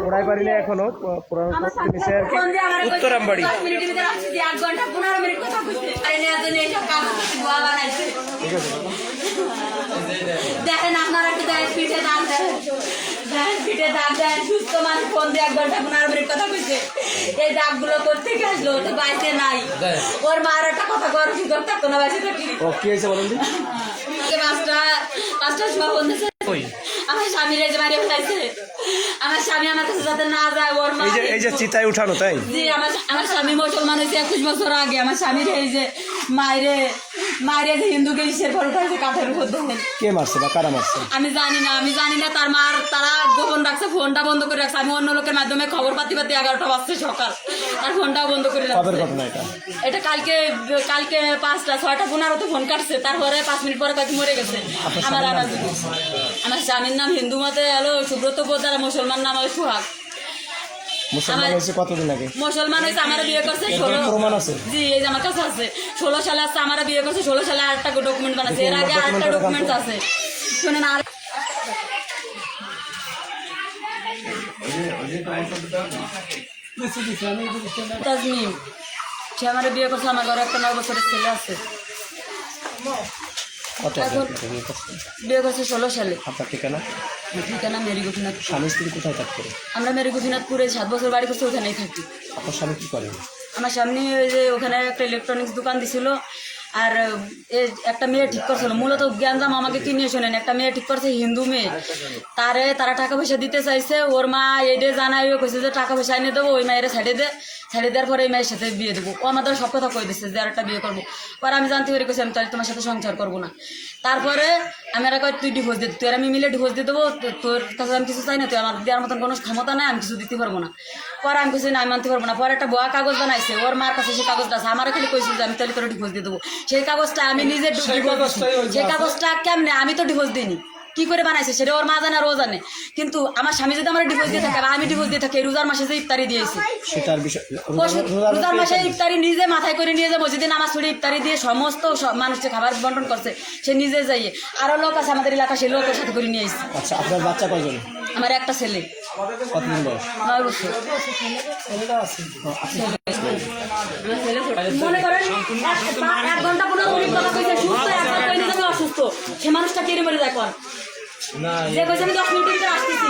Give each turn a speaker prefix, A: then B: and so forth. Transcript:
A: ওড়াই পারি না এখনো উত্তরামবাড়ি।
B: দেখেন আপনারা একটু দেন, পিঠে দাম দেন, পিঠে দাম দেন। সুস্থ মানুষ ফোন দিয়ে 1 ঘন্টা 15 মিনিট কথা কইছে। এই দাগগুলো করতে গেছিল, তো বাইতে নাই। ওর মার একটা কথা করার সুযোগ থাকতো না, বাইতে থাকলে।
A: কি হয়েছে বলেন?
B: পাঁচটার সময় ফোন দিয়েছে, আমার স্বামী রেজে মারিয়ে ফেলাইছে। আমার স্বামী আমার কাছে যাতে না যায়, ওর মা
A: এই যে চিতায় উঠানো, তাই?
B: জি, আমার স্বামী মুসলমান হয়েছে 21 বছর আগে। আমার স্বামীর এই যে মায়ের যে হিন্দুকে ইসের পর উঠাইছে কাঠের উপর। দেখেন
A: কে মারছে বা কারা মারছে
B: আমি জানি না। তারা গোপন রাখছে, ফোনটা বন্ধ করে রাখছে। আমি অন্য লোকের মাধ্যমে খবর পাতি 11টা বাজছে সকাল, তার ফোনটাও বন্ধ করে রাখছে।
A: ঘটনা
B: এটা কালকে 5টা 6টা 15 ফোন কাটছে। তারপরে 5 মিনিট পরে কয়েক মরে গেছে। আমার স্বামীর নাম হিন্দু মতে হলো সুব্রত পোদ্দার, মুসলমান নাম হলো সোহাগ।
A: কতদিন আগে
B: মুসলমান হয়েছে, আমার বিয়ে করছে
A: 16।
B: জি, এই যে আমার কাছে আছে 16 সালে আসছে, আমার বিয়ে করছে 16 সালে। আরেকটা ডকুমেন্ট বানাচ্ছে, এর আগে আরেকটা ডকুমেন্ট আছে। শুনেন, তাজমিম, সে আমার বিয়ে করছে। আমার ঘরে একটা 9 বছরের ছেলে আছে। বিয়ে করছে 16 সালে।
A: আপনার ঠিকানা?
B: ঠিকানা মেরি গোপীনাথ।
A: স্বামী স্ত্রী কোথায় থাকতে?
B: আমরা মেরি গোপীনাথপুরে 7 বছর বাড়ি করছে, ওখানেই থাকি।
A: আপনার স্বামী কি করে?
B: আমার সামনে ওই যে ওখানে একটা ইলেকট্রনিক্স দোকান দিছিল, আর একটা মেয়ে ঠিক করছিল। মূলত জ্ঞানজাম আমাকে কি নিয়ে শোনেন, একটা মেয়ে ঠিক করছে, হিন্দু মেয়ে। তারা টাকা পয়সা দিতে চাইছে। ওর মা এইডে জানাই কইছে যে টাকা পয়সা এনে দেবো, ওই মায়ের ছাড়িয়ে দেওয়ার পরে এই মায়ের সাথে বিয়ে দেবো। ও আমাদের সব কথা কই দিচ্ছে যে আর একটা বিয়ে করবো। পরে আমি জানতে পারি, কইছি আমি তাহলে তোমার সাথে সংসার করবো না। তারপরে আমি আর কই তুই ডিভোর্স দিয়ে, তুই আর আমি মিলে ডিভোর্স দিয়ে দেবো, তোর কাছে আমি কিছু চাই না, তুই আমার দেওয়ার মতন কোনো ক্ষমতা নাই, আমি কিছু দিতে পারবো না। পরে আমি কইছি না, আমি মানতে পারবো না। পরে একটা বয়া কাগজ বানাইছে, ওর মার কাছে সেই কাগজটা আছে। আমার খালি কইছি যে আমি তাহলে তোর ডিভোর্স দিয়ে দেবো। সেই কাগজটা আমি নিজে সেই কাগজটা কেমনে, আমি তো ডিভোর্স দিইনি, কি করে বানাইছে সেটা ওর মা জানে আর ও জানে। কিন্তু আমার স্বামী যদি আমার ডিভোর্স দিয়ে থাকে আর আমি ডিভোর্স দিয়ে থাকি, রোজার মাসে যে ইফতারি দিয়েছি, রোজার মাসে ইফতারি নিজে মাথায় করে নিয়ে যাবো। যেদিন আমার শরীর ইফতারি দিয়ে সমস্ত মানুষকে খাবার বন্টন করছে, সে নিজে যাইয়ে। আরো লোক আছে আমাদের এলাকা, সেই লোকের সাথে করে নিয়ে এসেছে।
A: আচ্ছা, আপনার বাচ্চা কয়জন?
B: আমার একটা ছেলে।
A: কতদিন বয়স?
B: 9 বছর। মনে করেন 1 ঘন্টা 15 মিনিট কথা কইছে, সুস্থ একদম অসুস্থ। সে মানুষটা কেড়ে মরে যায়। যে কইছে আমি 10 মিনিটের ভিতরে আসতেছি।